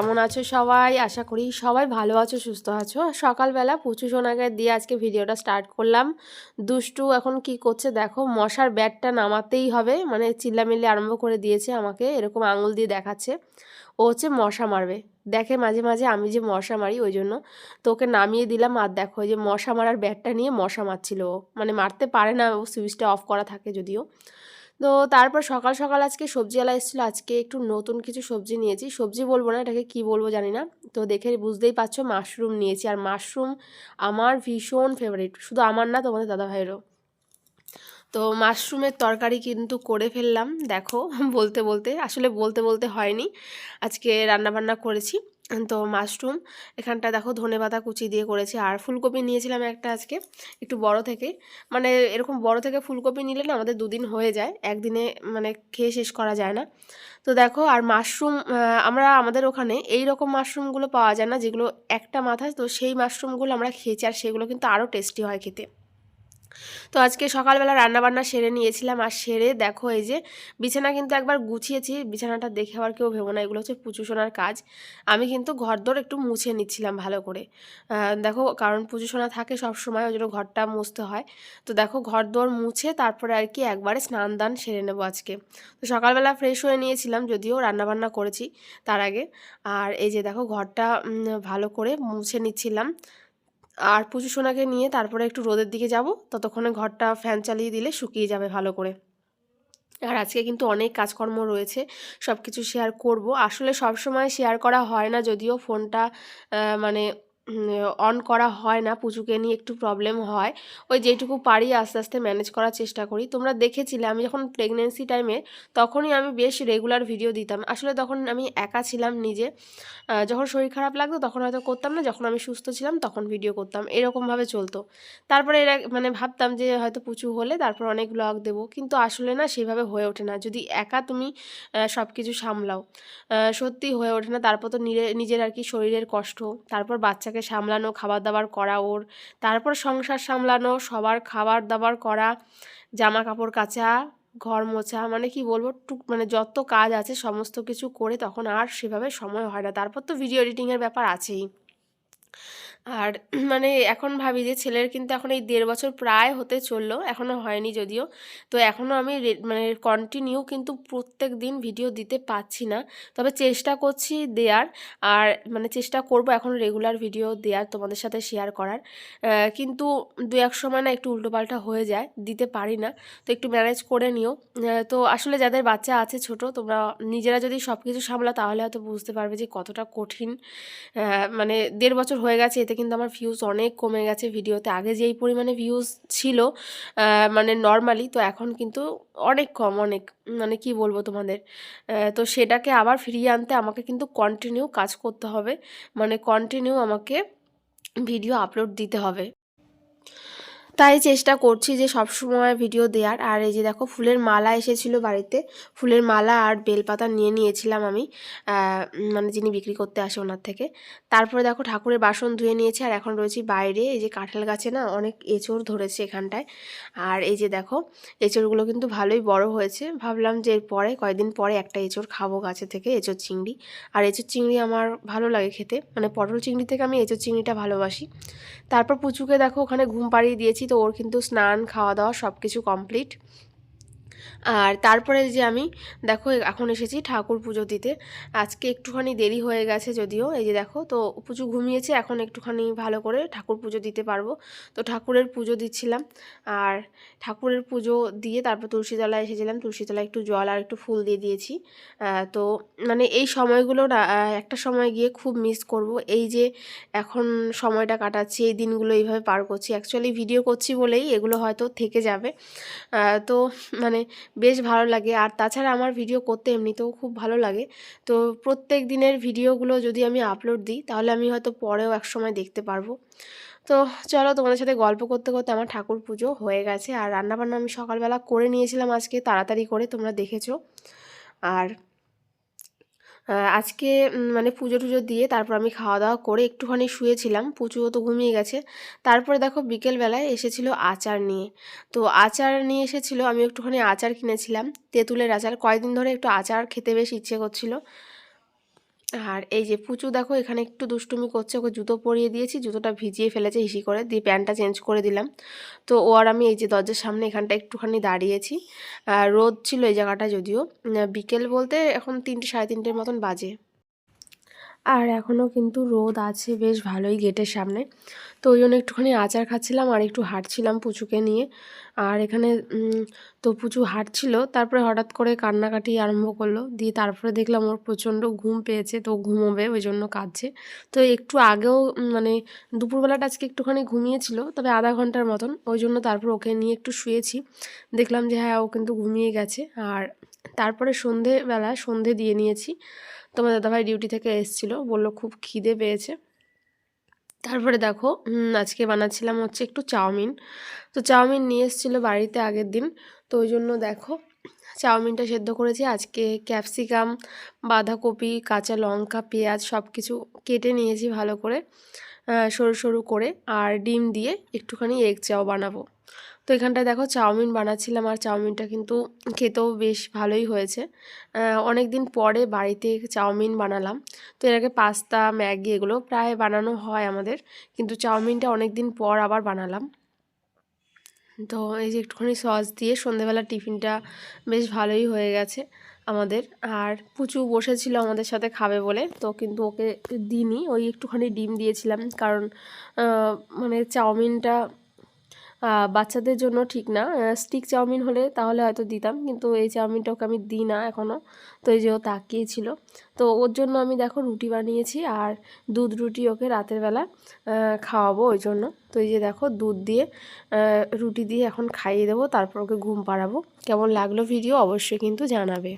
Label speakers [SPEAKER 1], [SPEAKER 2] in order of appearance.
[SPEAKER 1] কেমন আছো সবাই? আশা করি সবাই ভালো আছো, সুস্থ আছো। সকালবেলা পুচু সোনাকে দিয়ে আজকে ভিডিওটা স্টার্ট করলাম। দুষ্টু এখন কি করছে দেখো, মশার ব্যাটটা নামাতেই হবে, মানে চিল্লামিল্লি আরম্ভ করে দিয়েছে আমাকে, এরকম আঙুল দিয়ে দেখাচ্ছে ও হচ্ছে মশা মারবে। দেখে মাঝে মাঝে আমি যে মশা মারি, ওই জন্য তো ওকে নামিয়ে দিলাম। আর দেখো যে মশা মারার ব্যাটটা নিয়ে মশা মারছিল ও, মানে মারতে পারে না, ও সুইচটা অফ করা থাকে যদিও। তো তারপর সকাল সকাল আজকে সবজিওয়ালা এসেছিলো, আজকে একটু নতুন কিছু সবজি নিয়েছি। সবজি বলবো না, এটাকে কি বলবো জানি না। তো দেখে বুঝতেই পারছো মাশরুম নিয়েছি, আর মাশরুম আমার ভীষণ ফেভারিট, শুধু আমার না, তোমাদের দাদাভাইয়েরও। তো মাশরুমের তরকারি কিন্তু করে ফেললাম দেখো, বলতে বলতে আসলে বলতে বলতে হয়নি, আজকে রান্নাবান্না করেছি। তো মাশরুম এখানটা দেখো ধনেপাতা কুচি দিয়ে করেছি, আর ফুলকপি নিয়েছিলাম একটা আজকে একটু বড় থেকে, মানে এরকম বড় থেকে ফুলকপি নিলে না আমাদের দুদিন হয়ে যায়, একদিনে মানে খেয়ে শেষ করা যায় না। তো দেখো, আর মাশরুম আমরা আমাদের ওখানে এই রকম মাশরুমগুলো পাওয়া যায় না, যেগুলো একটা মাথায়, তো সেই মাশরুমগুলো আমরা খেয়েছি, আর সেগুলো কিন্তু আরও টেস্টি হয় খেতে। তো আজকে সকালবেলা রান্নাবান্না সেরে নিয়েছিলাম, আর সেরে দেখো এই যে বিছানা কিন্তু একবার গুছিয়েছি, বিছানাটা দেখে আবার কেউ ভেবো না এগুলো হচ্ছে পুচু সোনার কাজ। আমি কিন্তু ঘরদোর একটু মুছে নিচ্ছিলাম ভালো করে, দেখো কারণ পুচু সোনা থাকে সবসময়, ওই জন্য ঘরটা মুছতে হয়। তো দেখো ঘরদোর মুছে তারপরে আর কি একবারে স্নান দান সেরে নেবো আজকে। তো সকালবেলা ফ্রেশ হয়ে নিয়েছিলাম, যদিও রান্নাবান্না করেছি তার আগে। আর এই যে দেখো ঘরটা ভালো করে মুছে নিচ্ছিলাম, আর পুচু সোনাকে নিয়ে তারপরে একটু রোদের দিকে যাব, ততক্ষণে ঘরটা ফ্যান চালিয়ে দিলে শুকিয়ে যাবে ভালো করে। আর আজকে কিন্তু অনেক কাজকর্ম রয়েছে, সব কিছু শেয়ার করব। আসলে সব সময় শেয়ার করা হয় না, যদিও ফোনটা মানে অন করা হয় না, পুচুকে নিয়ে একটু প্রবলেম হয়। ওই যেটুকু পারি আস্তে আস্তে ম্যানেজ করার চেষ্টা করি। তোমরা দেখেছিলে আমি যখন প্রেগনেন্সি টাইমে, তখনই আমি বেশ রেগুলার ভিডিও দিতাম। আসলে তখন আমি একা ছিলাম নিজে, যখন শরীর খারাপ লাগতো তখন হয়তো করতাম না, যখন আমি সুস্থ ছিলাম তখন ভিডিও করতাম, এরকমভাবে চলতো। তারপরে এরা মানে ভাবতাম যে হয়তো পুচু হলে তারপর অনেক ব্লগ দেবো, কিন্তু আসলে না সেভাবে হয়ে ওঠে না, যদি একা তুমি সব কিছু সামলাও, সত্যি হয়ে ওঠে না। তারপর তো নিজের আর কি শরীরের কষ্ট, তারপর বাচ্চাকে সামলানো, খাবার দাবার করা ওর, তারপর সংসার সামলানো, সবার খাবার দাবার করা, জামা কাপড় কাচা, ঘর মোছা, মানে কি বলবো, মানে যত কাজ আছে সমস্ত কিছু করে তখন আর সেভাবে সময় হয় না। তারপর তো ভিডিও এডিটিংয়ের ব্যাপার আছেই। আর মানে এখন ভাবি যে ছেলের কিন্তু এখন এই 1.5 বছর প্রায় হতে চললো, এখনও হয়নি যদিও। তো এখনও আমি মানে কন্টিনিউ কিন্তু প্রত্যেক দিন ভিডিও দিতে পারছি না, তবে চেষ্টা করছি দেওয়ার। আর মানে চেষ্টা করব এখন রেগুলার ভিডিও দেওয়ার, তোমাদের সাথে শেয়ার করার। কিন্তু দু এক সময় না একটু উল্টোপাল্টা হয়ে যায়, দিতে পারি না, তো একটু ম্যানেজ করে নিও। তো আসলে যাদের বাচ্চা আছে ছোট, তোমরা নিজেরা যদি সব কিছু সামলা তাহলে হয়তো বুঝতে পারবে যে কতটা কঠিন। মানে 1.5 বছর হয়ে গেছে, এতে কিন্তু আমার ভিউজ অনেক কমে গেছে ভিডিওতে। আগে যেই পরিমাণে ভিউজ ছিল মানে নর্মালি, তো এখন কিন্তু অনেক কম, অনেক, মানে কি বলবো তোমাদের। তো সেটাকে আবার ফিরিয়ে আনতে আমাকে কিন্তু কন্টিনিউ কাজ করতে হবে, মানে কন্টিনিউ আমাকে ভিডিও আপলোড দিতে হবে। তাই চেষ্টা করছি যে সব সময় ভিডিও দেওয়ার। আর এই যে দেখো ফুলের মালা এসেছিলো বাড়িতে, ফুলের মালা আর বেলপাতা নিয়ে নিয়েছিলাম আমি, মানে যিনি বিক্রি করতে আসে ওনার থেকে। তারপরে দেখো ঠাকুরের বাসন ধুয়ে নিয়েছি, আর এখন রয়েছি বাইরে। এই যে কাঁঠাল গাছে না অনেক এঁচড় ধরেছে এখানটায়, আর এই যে দেখো এঁচড়গুলো কিন্তু ভালোই বড় হয়েছে। ভাবলাম যে এরপরে কয়েকদিন পরে একটা এঁচড় খাবো গাছে থেকে, এঁচড় চিংড়ি। আর এঁচড় চিংড়ি আমার ভালো লাগে খেতে, মানে পটল চিংড়ি থেকে আমি এঁচড় চিংড়িটা ভালোবাসি। তারপর পুচুকে দেখো ওখানে ঘুম পাড়িয়ে দিয়েছি, তো ওর কিন্তু স্নান খাওয়া দাওয়া সব কিছু কমপ্লিট। আর তারপরে যে আমি দেখো এখন এসেছি ঠাকুর পুজো দিতে। আজকে একটুখানি দেরি হয়ে গেছে যদিও, এই যে দেখো তো পুজো ঘুমিয়েছে, এখন একটুখানি ভালো করে ঠাকুর পুজো দিতে পারবো। তো ঠাকুরের পুজো দিচ্ছিলাম, আর ঠাকুরের পুজো দিয়ে তারপর তুলসীতলায় এসেছিলাম, তুলসীতলায় একটু জল আর একটু ফুল দিয়ে দিয়েছি। তো মানে এই সময়গুলো না একটা সময় গিয়ে খুব মিস করব, এই যে এখন সময়টা কাটাচ্ছি, এই দিনগুলো এইভাবে পার করছি, অ্যাকচুয়ালি ভিডিও করছি বলেই এগুলো হয়তো থেকে যাবে। তো মানে বেশ ভালো লাগে। আর তাছাড়া আমার ভিডিও করতে এমনিতেও খুব ভালো লাগে, তো প্রত্যেক দিনের ভিডিওগুলো যদি আমি আপলোড দিই তাহলে আমি হয়তো পরেও একসময় দেখতে পারবো। তো চলো, তোমাদের সাথে গল্প করতে করতে আমার ঠাকুর পুজো হয়ে গেছে, আর রান্নাবান্না আমি সকালবেলা করে নিয়েছিলাম আজকে তাড়াতাড়ি করে, তোমরা দেখেছো। আর আজকে মানে পুজো টুজো দিয়ে তারপর আমি খাওয়া দাওয়া করে একটুখানি শুয়েছিলাম, পুচুও তো ঘুমিয়ে গেছে। তারপরে দেখো বিকেলবেলায় এসেছিলো আচার নিয়ে, তো আচার নিয়ে এসেছিলো, আমি একটুখানি আচার কিনেছিলাম, তেঁতুলের আচার। কয়েকদিন ধরে একটু আচার খেতে বেশ ইচ্ছে করছিল। আর এই যে পুচু দেখো এখানে একটু দুষ্টুমি করছে, ওকে জুতো পরিয়ে দিয়েছি, জুতোটা ভিজিয়ে ফেলেছে হিসি করে, দিয়ে প্যান্টটা চেঞ্জ করে দিলাম। তো ও আর আমি এই যে দরজার সামনে এখানটা একটুখানি দাঁড়িয়েছি। রোদ ছিল এই জায়গাটা যদিও, বিকেল বলতে এখন 3টে সাড়ে 3টের মতন বাজে। আর এখনও কিন্তু রোদ আছে বেশ ভালোই গেটের সামনে। তো ওই জন্য একটুখানি আচার খাচ্ছিলাম আর একটু হাঁটছিলাম পুচুকে নিয়ে। আর এখানে তো পুচু হাঁটছিল, তারপরে হঠাৎ করে কান্নাকাটি আরম্ভ করলো, দিয়ে তারপরে দেখলাম ওর প্রচণ্ড ঘুম পেয়েছে, তো ঘুমোবে ওই জন্য কাঁদছে। তো একটু আগেও মানে দুপুরবেলাটা আজকে একটুখানি ঘুমিয়েছিল, তবে আধা ঘন্টার মতন, ওই জন্য তারপর ওকে নিয়ে একটু শুয়েছি। দেখলাম যে হ্যাঁ ও কিন্তু ঘুমিয়ে গেছে। আর তারপরে সন্ধে দিয়ে নিয়েছি। তোমার দাদাভাই ডিউটি থেকে এসেছিলো, বললো খুব খিদে পেয়েছে। তারপরে দেখো আজকে বানাচ্ছিলাম হচ্ছে একটু চাউমিন। তো চাউমিন নিয়ে এসেছিলো বাড়িতে আগের দিন, তো ওই জন্য দেখো চাউমিনটা সেদ্ধ করেছি। আজকে ক্যাপসিকাম, বাঁধাকপি, কাঁচা লঙ্কা, পেঁয়াজ সব কিছু কেটে নিয়েছি ভালো করে, সরু সরু করে, আর ডিম দিয়ে একটুখানি এগ চাও বানাবো। তো এখানটায় দেখো চাউমিন বানাচ্ছিলাম, আর চাউমিনটা কিন্তু খেতেও বেশ ভালোই হয়েছে। অনেক দিন পরে বাড়িতে চাউমিন বানালাম। তো এর আগে পাস্তা, ম্যাগি এগুলো প্রায় বানানো হয় আমাদের, কিন্তু চাউমিনটা অনেক দিন পর আবার বানালাম। তো এই যে একটুখানি সস দিয়ে সন্ধেবেলা টিফিনটা বেশ ভালোই হয়ে গেছে আমাদের। আর পুচু বসেছিল আমাদের সাথে খাবে বলে, তো কিন্তু ওকে দিইনি, ওই একটুখানি ডিম দিয়েছিলাম, কারণ মানে চাউমিনটা বাচ্চাদের জন্য ঠিক না। স্টিক চাউমিন হলে তাহলে হয়তো দিতাম, কিন্তু এই চাউমিনটা ওকে আমি দিই না এখনও। তো এই যে ও তাকিয়েছিল, তো ওর জন্য আমি দেখো রুটি বানিয়েছি, আর দুধ রুটি ওকে রাতের বেলা খাওয়াবো ওই জন্য। তো এই যে দেখো দুধ দিয়ে রুটি দিয়ে এখন খাইয়ে দেবো, তারপর ওকে ঘুম পাড়াবো। কেমন লাগলো ভিডিও অবশ্যই কিন্তু জানাবে।